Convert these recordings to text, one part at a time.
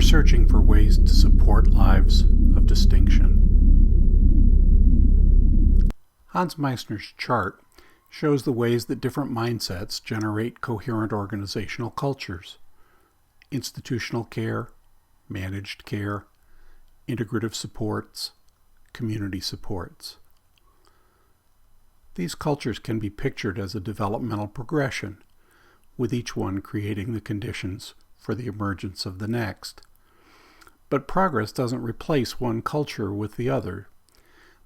We're searching for ways to support lives of distinction. Hanns Meissner's chart shows the ways that different mindsets generate coherent organizational cultures: institutional care, managed care, integrative supports, community supports. These cultures can be pictured as a developmental progression, with each one creating the conditions for the emergence of the next. But progress doesn't replace one culture with the other.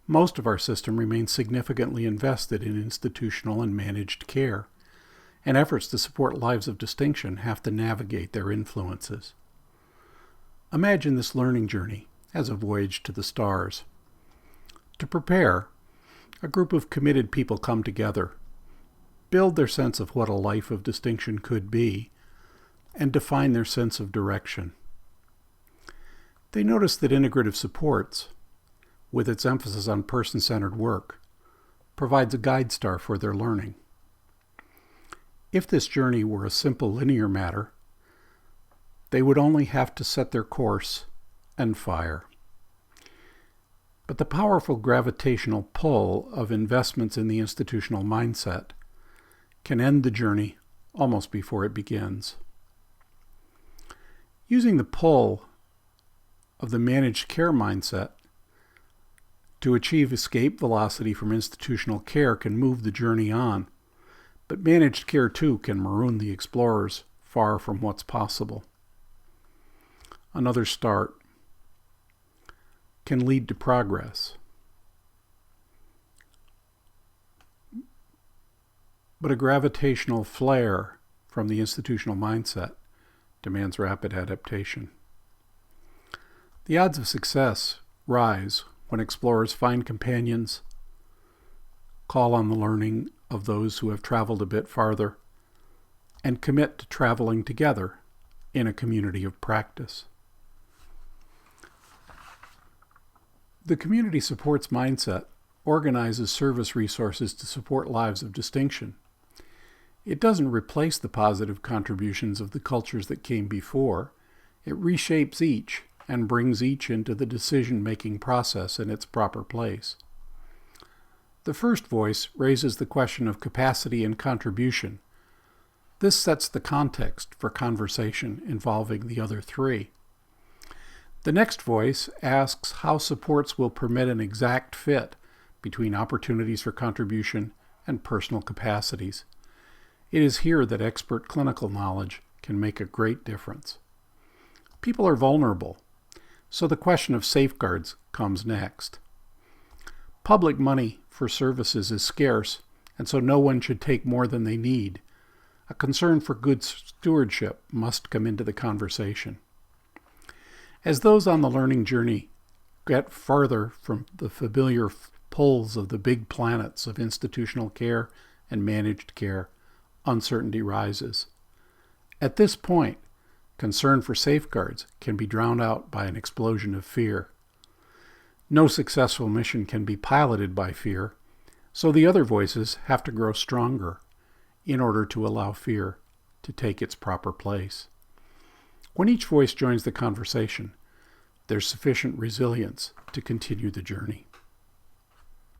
Most of our system remains significantly invested in institutional and managed care, and efforts to support lives of distinction have to navigate their influences. Imagine this learning journey as a voyage to the stars. To prepare, a group of committed people come together, build their sense of what a life of distinction could be, and define their sense of direction. They notice that integrative supports, with its emphasis on person-centered work, provides a guide star for their learning. If this journey were a simple linear matter, they would only have to set their course and fire. But the powerful gravitational pull of investments in the institutional mindset can end the journey almost before it begins. Using the pull of the managed care mindset to achieve escape velocity from institutional care can move the journey on, but managed care too can maroon the explorers far from what's possible. Another start can lead to progress, but a gravitational flare from the institutional mindset demands rapid adaptation. The odds of success rise when explorers find companions, call on the learning of those who have traveled a bit farther, and commit to traveling together in a community of practice. The community supports mindset organizes service resources to support lives of distinction. It doesn't replace the positive contributions of the cultures that came before. It reshapes each and brings each into the decision-making process in its proper place. The first voice raises the question of capacity and contribution. This sets the context for conversation involving the other three. The next voice asks how supports will permit an exact fit between opportunities for contribution and personal capacities. It is here that expert clinical knowledge can make a great difference. People are vulnerable, so the question of safeguards comes next. Public money for services is scarce, and so no one should take more than they need. A concern for good stewardship must come into the conversation. As those on the learning journey get farther from the familiar pulls of the big planets of institutional care and managed care, uncertainty rises. At this point, concern for safeguards can be drowned out by an explosion of fear. No successful mission can be piloted by fear, so the other voices have to grow stronger in order to allow fear to take its proper place. When each voice joins the conversation, there's sufficient resilience to continue the journey.